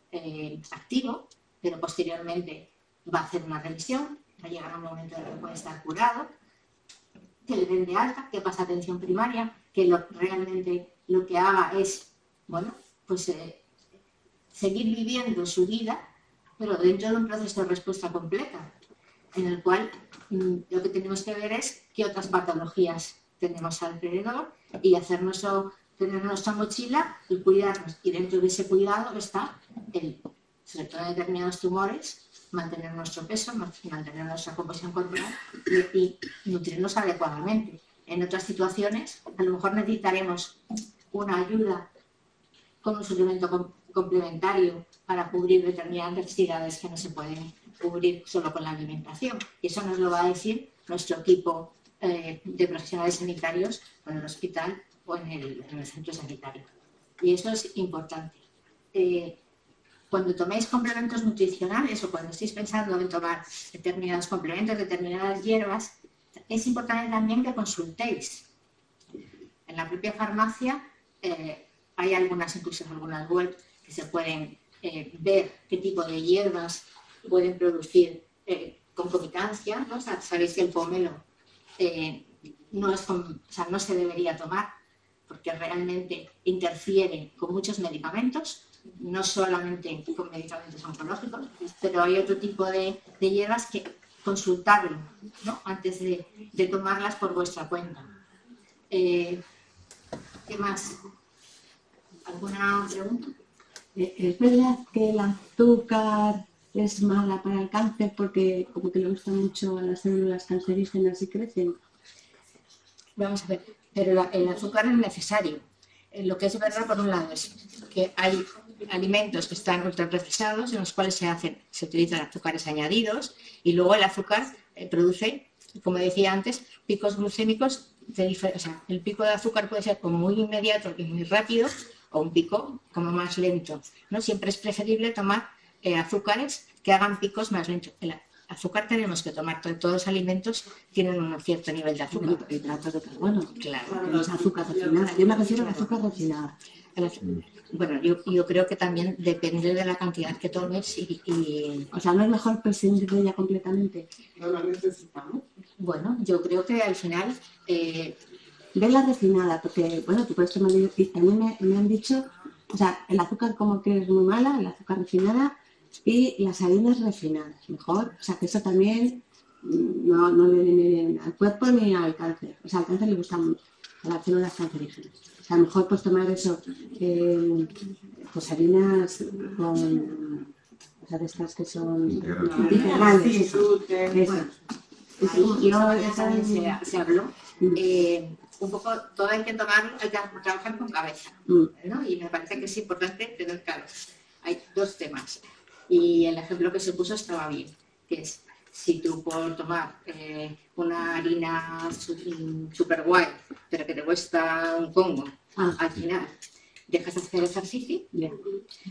[SPEAKER 2] activo, pero posteriormente va a hacer una revisión, va a llegar a un momento en el que puede estar curado, que le den de alta, que pasa a atención primaria, que realmente lo que haga es, bueno, pues seguir viviendo su vida, pero dentro de un proceso de respuesta completa, en el cual lo que tenemos que ver es qué otras patologías tenemos alrededor y tener nuestra mochila y cuidarnos. Y dentro de ese cuidado está, sobre todo en determinados tumores, mantener nuestro peso, mantener nuestra composición corporal y nutrirnos adecuadamente. En otras situaciones, a lo mejor necesitaremos una ayuda con un suplemento complementario para cubrir determinadas necesidades que no se pueden cubrir solo con la alimentación. Y eso nos lo va a decir nuestro equipo de profesionales sanitarios o en el hospital o en el centro sanitario. Y eso es importante. Cuando toméis complementos nutricionales o cuando estéis pensando en tomar determinados complementos, determinadas hierbas, es importante también que consultéis. En la propia farmacia hay incluso algunas web que se pueden ver qué tipo de hierbas pueden producir concomitancia, ¿no? O sea, sabéis que el pomelo no se debería tomar porque realmente interfiere con muchos medicamentos, no solamente con medicamentos oncológicos, pero hay otro tipo de hierbas que consultarlo, ¿no? Antes de tomarlas por vuestra cuenta. ¿Qué más? ¿Alguna pregunta?
[SPEAKER 4] ¿Es verdad que el azúcar es mala para el cáncer porque como que le gusta mucho a las células cancerígenas y crecen?
[SPEAKER 2] Vamos a ver, pero el azúcar es necesario. Lo que es verdad, por un lado, es que hay alimentos que están ultraprocesados en los cuales se utilizan azúcares añadidos y luego el azúcar produce, como decía antes, picos glucémicos o sea, el pico de azúcar puede ser como muy inmediato y muy rápido o un pico como más lento, ¿no? Siempre es preferible tomar azúcares que hagan picos más lentos. El azúcar tenemos que tomar, todos los alimentos tienen un cierto nivel de azúcar.
[SPEAKER 4] Hidratos de carbono.
[SPEAKER 2] Claro.
[SPEAKER 4] No es azúcar refinada. Yo me refiero a azúcar refinada.
[SPEAKER 2] Bueno, yo creo que también depende de la cantidad que tomes y...
[SPEAKER 4] O sea, ¿no es mejor prescindir de ella completamente?
[SPEAKER 3] No la necesitamos.
[SPEAKER 2] Bueno, yo creo que al final...
[SPEAKER 4] Ve la refinada, porque, bueno, tú puedes tomar... Y a mí me han dicho, o sea, el azúcar como que es muy mala, el azúcar refinada y las harinas refinadas, mejor. O sea, que eso también no le viene bien al cuerpo ni al cáncer. O sea, al cáncer le gusta mucho, a las células cancerígenas. O sea, mejor pues tomar eso, pues harinas con... O sea, de estas que son integrales.
[SPEAKER 2] Se habló. Un poco, todo hay que trabajar con cabeza, ¿no? Y me parece que es importante tener claro. Hay dos temas. Y el ejemplo que se puso estaba bien, que es si tú por tomar una harina super guay, pero que te cuesta un congo, al final dejas de hacer ejercicio,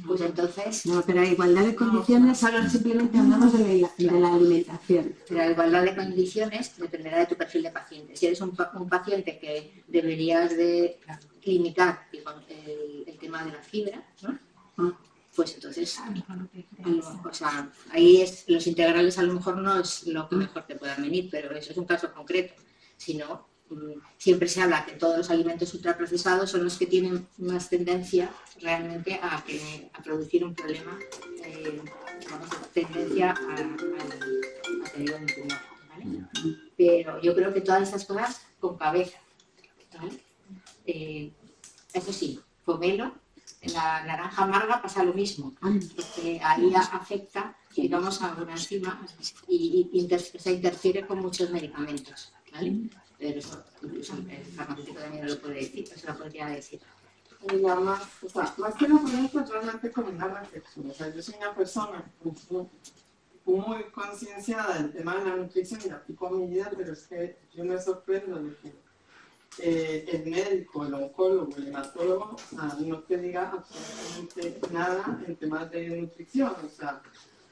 [SPEAKER 2] pues entonces...
[SPEAKER 4] No, pero la igualdad de condiciones solo simplemente hablamos de la alimentación.
[SPEAKER 2] Pero la igualdad de condiciones dependerá de tu perfil de paciente. Si eres un paciente que deberías de limitar el tema de la fibra, ¿no? Pues entonces, o sea, ahí los integrales a lo mejor no es lo que mejor te pueda venir, pero eso es un caso concreto. Si no, siempre se habla que todos los alimentos ultraprocesados son los que tienen más tendencia realmente a producir un problema, tendencia a tener un tumor, ¿vale? Pero yo creo que todas estas cosas con cabeza, ¿vale? Eso sí, pomelo, en la naranja amarga pasa lo mismo, porque ahí afecta, digamos, a una enzima y se interfiere con muchos medicamentos, ¿vale? Pero eso, incluso el farmacéutico también lo puede decir, eso lo podría decir.
[SPEAKER 5] Y nada más, o sea, más que la ponencia es realmente como una reflexión. O sea, yo soy una persona muy concienciada del tema de la nutrición y la aplico a mi vida, pero es que yo me sorprendo de que el médico, el oncólogo, el hematólogo, o sea, no te diga absolutamente nada en temas de nutrición. O sea,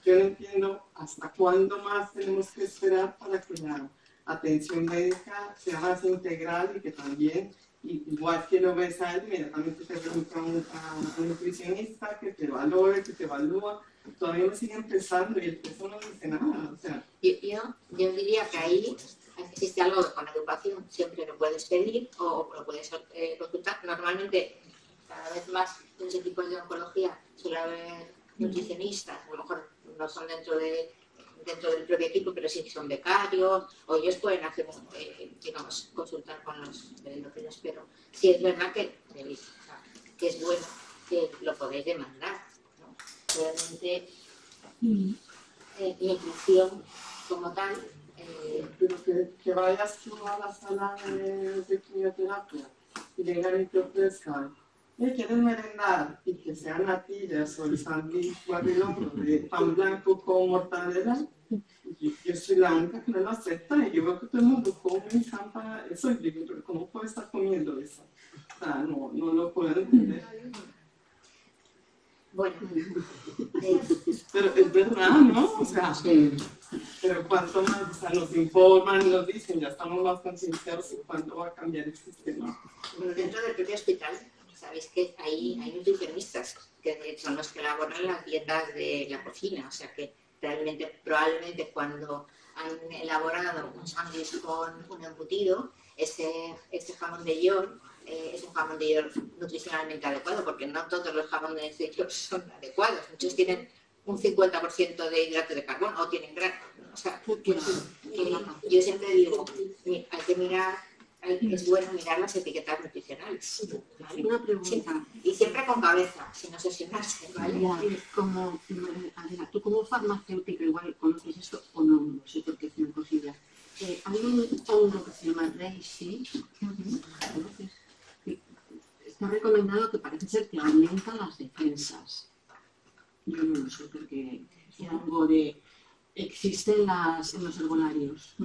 [SPEAKER 5] yo no entiendo hasta cuándo más tenemos que esperar para que la atención médica sea más integral y que también, igual que lo ves a él, inmediatamente te pregunta a un nutricionista que te valore, que te evalúa. Todavía me sigue empezando y el peso no dice nada. O sea,
[SPEAKER 2] yo diría que ahí existe algo que con educación siempre lo puedes pedir o lo puedes consultar. Normalmente, cada vez más en ese tipo de oncología suele haber nutricionistas, a lo mejor no son dentro del propio equipo, pero sí son becarios, o ellos pueden hacer, digamos, consultar con los endocrinos, pero sí es verdad que es bueno que lo podéis demandar, ¿no? Realmente, nutrición como tal.
[SPEAKER 5] Pero que vayas tú a la sala de quimioterapia y vengan y te ofrezcan, ¿quieres merendar? Y que sean natillas o el sándwich guarrilón de pan blanco con mortadela. Yo soy la única que no lo acepta y yo veo que todo el mundo come y zampa eso y digo, pero ¿cómo puedo estar comiendo eso? O sea, no lo puedo entender.
[SPEAKER 2] Bueno,
[SPEAKER 5] pero es verdad, ¿no? O sea, pero cuanto más, o sea, nos informan y nos dicen, ya estamos más concienciados de cuándo va a cambiar el sistema.
[SPEAKER 2] bueno, dentro del propio hospital, sabéis que hay nutricionistas que son los que elaboran las dietas de la cocina, o sea que realmente, probablemente cuando han elaborado un sándwich con un embutido, ese jamón de york es un jamón de york nutricionalmente adecuado, porque no todos los jamones de york son adecuados. Muchos tienen un 50% de hidrato de carbono o tienen grasa. O sea, que yo siempre digo, hay que mirar, es bueno mirar las etiquetas nutricionales. ¿Vale?
[SPEAKER 3] Una pregunta.
[SPEAKER 2] Sí, y siempre con cabeza, sin obsesionarse, ¿vale?
[SPEAKER 3] Como, Adela, tú como farmacéutica igual conoces esto o no, no sé por qué es una cosilla. Hay un hongo que se llama reishi, ¿conoces? Está recomendado que parece ser que aumenta las defensas. Yo no lo sé porque es algo de... existe en los herbolarios.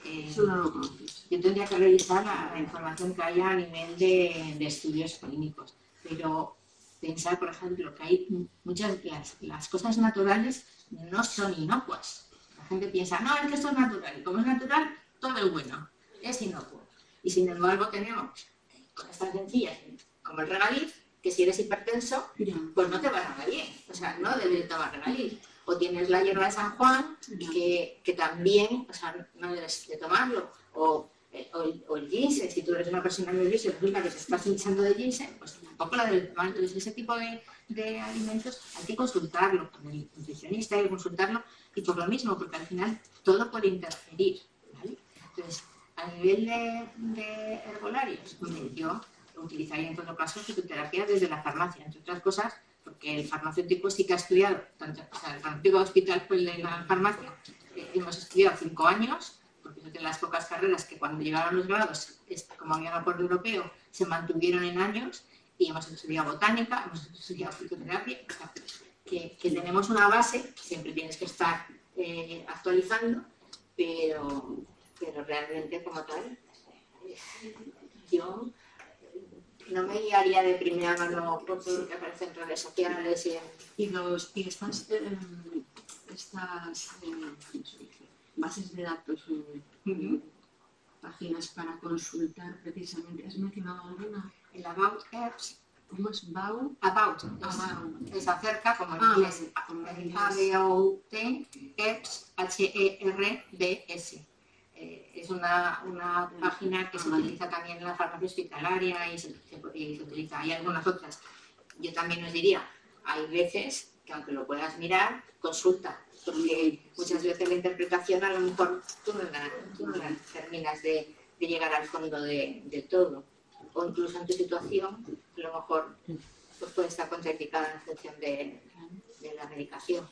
[SPEAKER 3] Eso no lo conoces.
[SPEAKER 2] Yo tendría que revisar la información que haya a nivel de estudios clínicos, pero pensar, por ejemplo, que hay muchas las cosas naturales no son inocuas. La gente piensa, no, es que esto es natural, y como es natural, todo es bueno, es inocuo. Y sin embargo tenemos cosas sencillas, como el regaliz, que si eres hipertenso, pues no te va nada bien, o sea, no debes tomar regaliz. O tienes la hierba de San Juan, que también, o sea, no debes de tomarlo. O el ginseng, si tú eres una persona nerviosa y resulta que te estás hinchando de ginseng, pues tampoco la debes tomar. Entonces, ese tipo de alimentos hay que consultarlo con el nutricionista, hay que consultarlo, y por lo mismo, porque al final todo puede interferir, ¿vale? Entonces, a nivel de herbolarios, yo utilizaría en todo caso fitoterapia desde la farmacia, entre otras cosas, porque el farmacéutico sí que ha estudiado, tanto, o sea, el farmacéutico hospital como el de la farmacia, hemos estudiado 5 años, porque es de las pocas carreras que cuando llegaron los grados, como había un acuerdo europeo, se mantuvieron en años, y hemos estudiado botánica, hemos estudiado fitoterapia, o sea, que tenemos una base, siempre tienes que estar actualizando, pero realmente como tal, yo no me guiaría de primera mano por todo lo que aparece en redes sociales
[SPEAKER 3] y estas bases de datos páginas para consultar precisamente. ¿Has mencionado alguna?
[SPEAKER 2] El About Herbs.
[SPEAKER 3] ¿Cómo es? About.
[SPEAKER 2] Es acerca, como en inglés. A-B-O-T, Herbs, H-E-R-B-S. Es una página que se utiliza también en la farmacia hospitalaria y se utiliza. Hay algunas otras. Yo también os diría, hay veces que aunque lo puedas mirar, consulta, porque muchas veces la interpretación a lo mejor tú no la terminas de llegar al fondo de todo. o incluso en tu situación, a lo mejor pues puede estar contraindicada en función de la medicación.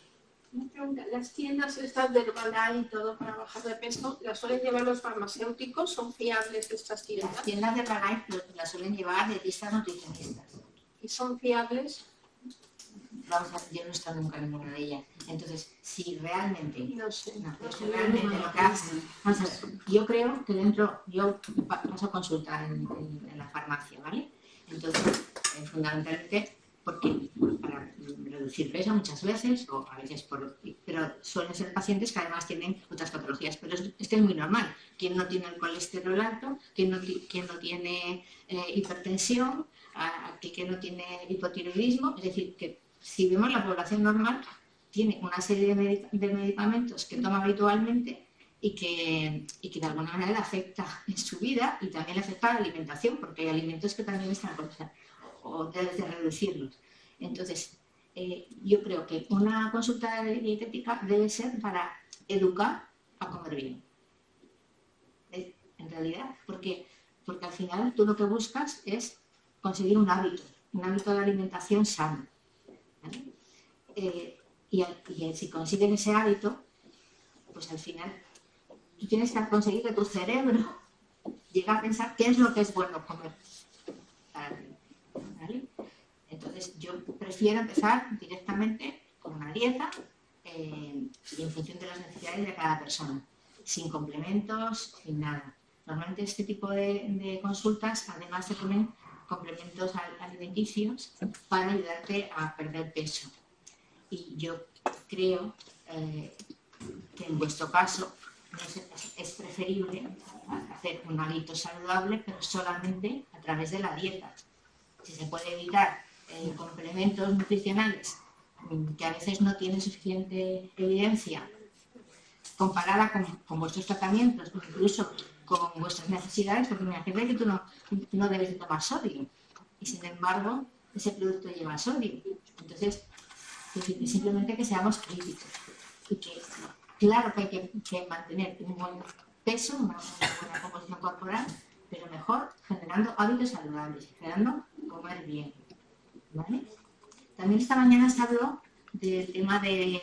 [SPEAKER 6] Una pregunta, las tiendas estas de Herbalife y todo para bajar de peso, ¿las suelen llevar los farmacéuticos? ¿Son fiables estas tiendas?
[SPEAKER 2] Las tiendas de Herbalife las suelen llevar dietistas nutricionistas.
[SPEAKER 6] ¿Y son fiables?
[SPEAKER 2] Vamos a ver, yo no he estado nunca en ninguna de ellas. Entonces, si realmente,
[SPEAKER 6] No sé.
[SPEAKER 2] si realmente lo que hacen, vamos a ver, yo creo que yo paso a consultar en la farmacia, ¿vale? Entonces, fundamentalmente, porque para reducir peso muchas veces, o a veces pero suelen ser pacientes que además tienen otras patologías, pero esto es muy normal. Quien no tiene el colesterol alto, quien no tiene hipertensión, quien no tiene hipotiroidismo, es decir, que si vemos la población normal, tiene una serie de medicamentos que toma habitualmente y que de alguna manera le afecta en su vida y también le afecta a la alimentación, porque hay alimentos que también están o debes de reducirlos. Entonces, yo creo que una consulta dietética debe ser para educar a comer bien. En realidad, porque al final tú lo que buscas es conseguir un hábito de alimentación sano, ¿vale? Y si consigues ese hábito, pues al final tú tienes que conseguir que tu cerebro llegue a pensar qué es lo que es bueno comer para ti, ¿vale? Entonces yo prefiero empezar directamente con una dieta y en función de las necesidades de cada persona, sin complementos, sin nada. Normalmente este tipo de consultas además se ponen complementos alimenticios para ayudarte a perder peso. Y yo creo que en vuestro caso es preferible hacer un hábito saludable, pero solamente a través de la dieta. Si se puede evitar complementos nutricionales que a veces no tienen suficiente evidencia comparada con vuestros tratamientos, incluso con vuestras necesidades, porque imagínate que tú no debes de tomar sodio y sin embargo ese producto lleva sodio. Entonces, simplemente que seamos críticos y que claro que hay que mantener un buen peso, una buena composición corporal, pero mejor generando hábitos saludables, generando comer bien, ¿vale? También esta mañana se habló del tema de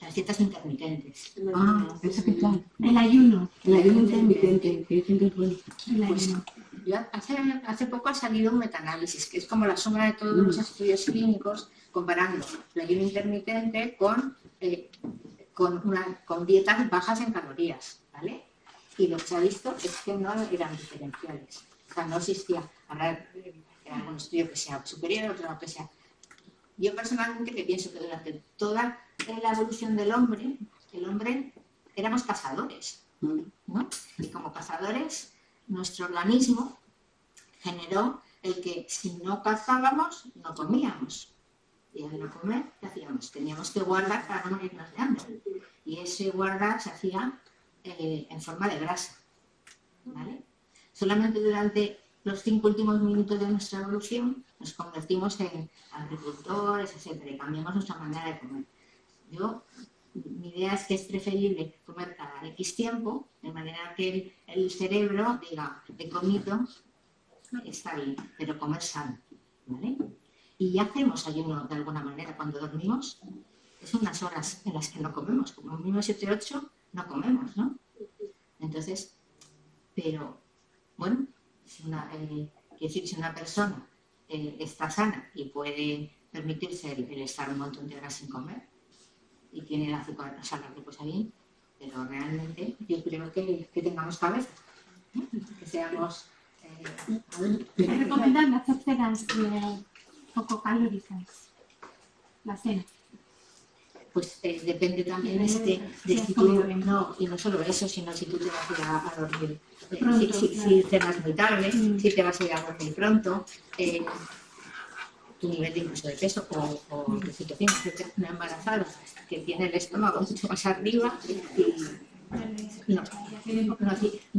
[SPEAKER 2] las dietas intermitentes.
[SPEAKER 4] Eso que tal.
[SPEAKER 7] El ayuno.
[SPEAKER 4] El ayuno intermitente, que dicen que es bueno.
[SPEAKER 7] El
[SPEAKER 2] Pues,
[SPEAKER 7] ayuno.
[SPEAKER 2] hace poco ha salido un metaanálisis, que es como la suma de todos los estudios clínicos, comparando el ayuno intermitente con dietas bajas en calorías, ¿vale? Y lo que se ha visto es que no eran diferenciales. O sea, no existía. Habrá algún estudio que sea superior, otro que sea. Yo personalmente que pienso que durante toda la evolución del hombre, el hombre éramos cazadores, ¿no? Y como cazadores, nuestro organismo generó el que si no cazábamos, no comíamos. Y al no comer, ¿qué hacíamos? Teníamos que guardar para no morirnos de hambre. Y ese guardar se hacía en forma de grasa, ¿vale? Solamente durante los 5 últimos minutos de nuestra evolución nos convertimos en agricultores, etcétera, y cambiamos nuestra manera de comer. Mi idea es que es preferible comer cada X tiempo, de manera que el cerebro diga, he comido, está bien, pero comer sano, ¿vale? Y hacemos ayuno de alguna manera cuando dormimos, es unas horas en las que no comemos, como mínimo 7-8 no comemos, ¿no? Entonces, pero bueno, si una persona está sana y puede permitirse el estar un montón de horas sin comer y tiene el azúcar, o sea, la glucosa bien, pero realmente yo creo que tengamos cabeza, ¿no? Que seamos...
[SPEAKER 7] Me recomiendan hacer cenas poco calóricas. La cena.
[SPEAKER 2] Pues depende también de si tú, no, y no solo eso, sino si tú te vas a ir a dormir, si cenas muy tarde, si te vas a ir a dormir pronto, tu nivel de incluso de peso o de situación, una embarazada que tiene el estómago mucho más arriba y no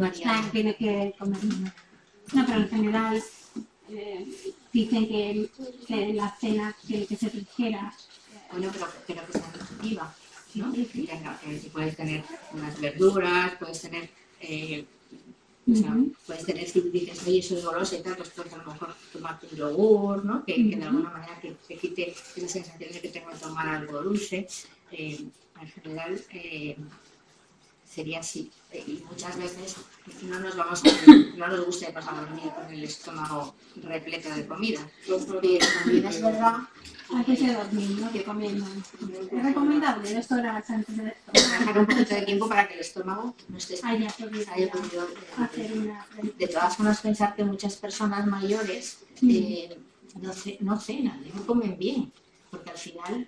[SPEAKER 2] haría.
[SPEAKER 7] Tiene que comer menos. No, pero en general dicen que la cena tiene que ser ligera.
[SPEAKER 2] Bueno, pero que sea nutritiva, ¿no? Que puedes tener unas verduras, puedes tener O sea, puedes tener, si dices, oye, soy golosa y tal, pues a lo mejor tomarte un yogur, ¿no? Que de alguna manera que te quite esa sensación de que tengo que tomar algo dulce. En general, sería así. Y muchas veces no nos gusta pasar a dormir con el estómago repleto de comida. Pero también es verdad.
[SPEAKER 7] Antes de dormir, ¿no? Que comiendo. Es recomendable esto antes de
[SPEAKER 2] dejar un poquito de tiempo para que el estómago no esté haya podido
[SPEAKER 7] hacer una.
[SPEAKER 2] De todas formas, pensar que muchas personas mayores no cenan, no comen bien, porque al final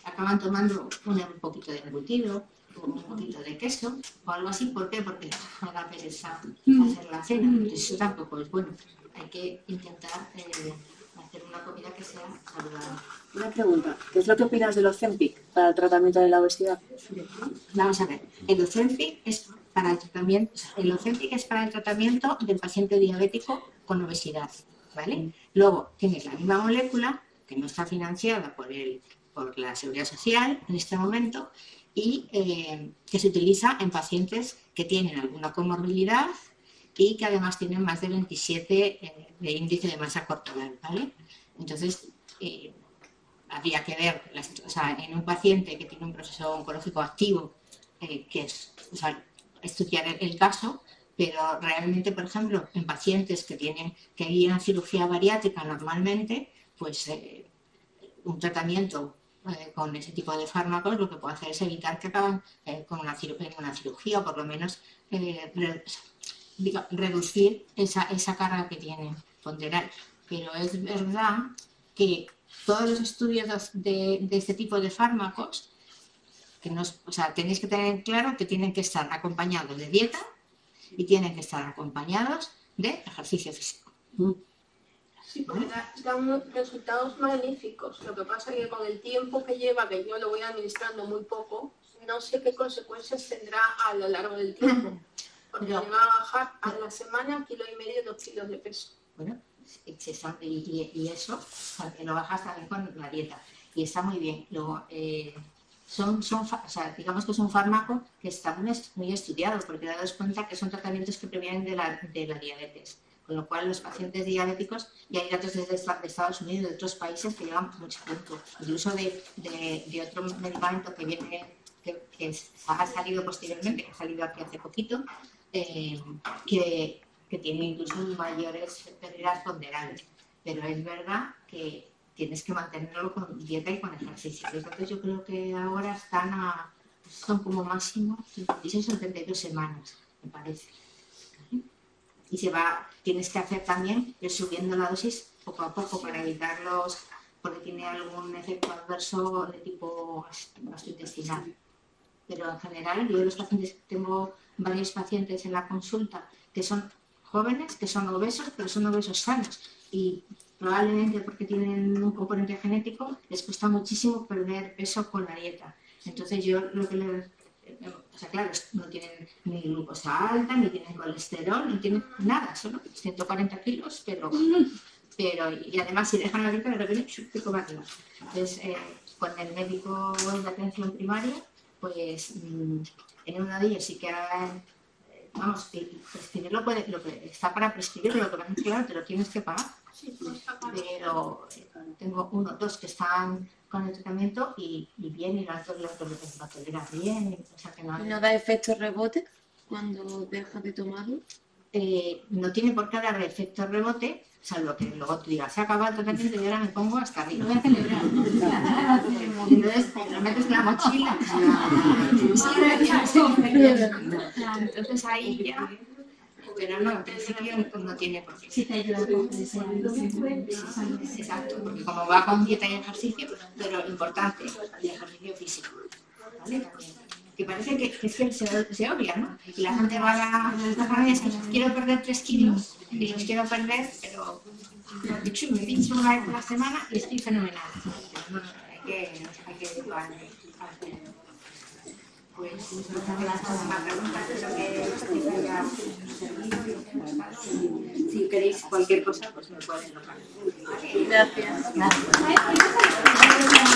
[SPEAKER 2] acaban tomando un poquito de embutido, un poquito de queso o algo así. ¿Por qué? Porque no da pereza hacer la cena. Entonces, eso tampoco es bueno. Hay que intentar hacer una comida que sea saludable.
[SPEAKER 8] Una pregunta, ¿qué es lo que opinas del Ozempic para el tratamiento de la obesidad?
[SPEAKER 2] Vamos a ver, el Ozempic es para el tratamiento del paciente diabético con obesidad, ¿vale? Luego tienes la misma molécula que no está financiada por la Seguridad Social en este momento y que se utiliza en pacientes que tienen alguna comorbilidad y que además tienen más de 27 de índice de masa corporal, ¿vale? Entonces, habría que ver, en un paciente que tiene un proceso oncológico activo, que es, estudiar el caso, pero realmente, por ejemplo, en pacientes que ir a cirugía bariátrica normalmente, pues un tratamiento con ese tipo de fármacos lo que puede hacer es evitar que acaben con una cirugía, o por lo menos reducir esa carga que tienen ponderal. Pero es verdad que todos los estudios de este tipo de fármacos, tenéis que tener claro que tienen que estar acompañados de dieta y tienen que estar acompañados de ejercicio físico.
[SPEAKER 6] Sí, porque dan resultados magníficos. Lo que pasa es que con el tiempo que lleva, que yo lo voy administrando muy poco, no sé qué consecuencias tendrá a lo largo del tiempo. Porque me va a bajar a la semana 1,5 kg, 2 kilos de peso.
[SPEAKER 2] Bueno, y eso lo bajas también con la dieta. Y está muy bien. Luego, digamos que es un fármaco que está muy estudiado, porque daos cuenta que son tratamientos que previenen de la diabetes. Con lo cual, los pacientes diabéticos, y hay datos desde Estados Unidos y de otros países que llevan mucho tiempo. Incluso de otro medicamento que ha salido posteriormente, que ha salido aquí hace poquito, que tiene incluso mayores pérdidas ponderales. Pero es verdad que tienes que mantenerlo con dieta y con ejercicio. Los datos yo creo que ahora son como máximo 56 o 72 semanas, me parece. Y tienes que hacer también subiendo la dosis poco a poco para evitarlos, porque tiene algún efecto adverso de tipo gastrointestinal. Pero en general, yo tengo varios pacientes en la consulta que son jóvenes, que son obesos, pero son obesos sanos. Y probablemente porque tienen un componente genético, les cuesta muchísimo perder peso con la dieta. Entonces yo lo que claro, no tienen ni glucosa alta, ni tienen colesterol, no tienen nada, solo 140 kilos, pero y además si dejan la dieta de repente pico más. Entonces con el médico de atención primaria, pues en uno de ellos sí que prescribir lo que está para prescribir, lo que pasa es que claro, te lo tienes que pagar.
[SPEAKER 6] Sí,
[SPEAKER 2] pero tengo 1 o 2 que están con el tratamiento y bien, y los otros lo toleran bien.
[SPEAKER 8] ¿No da efecto rebote cuando dejas de tomarlo?
[SPEAKER 2] No tiene por qué dar efecto rebote, salvo que luego tú digas, se acaba el tratamiento y ahora me pongo hasta arriba.
[SPEAKER 7] Lo voy a celebrar.
[SPEAKER 2] Entonces lo metes en la mochila. Entonces ahí ya... Pero no, en principio no tiene por qué.
[SPEAKER 7] Sí, te ayuda con ese.
[SPEAKER 2] Exacto, porque como va con dieta y ejercicio, pero importante, el ejercicio físico. ¿Vale? Que parece que es que se obvia, ¿no? Y la gente va a las familias y dice, quiero perder 3 kilos y los quiero perder, pero me pincho una vez por la semana y estoy fenomenal. No, hay que pues muchas gracias por la pregunta, creo que haya servido. Si queréis cualquier cosa, pues me pueden llamar.
[SPEAKER 8] Gracias.
[SPEAKER 2] Gracias.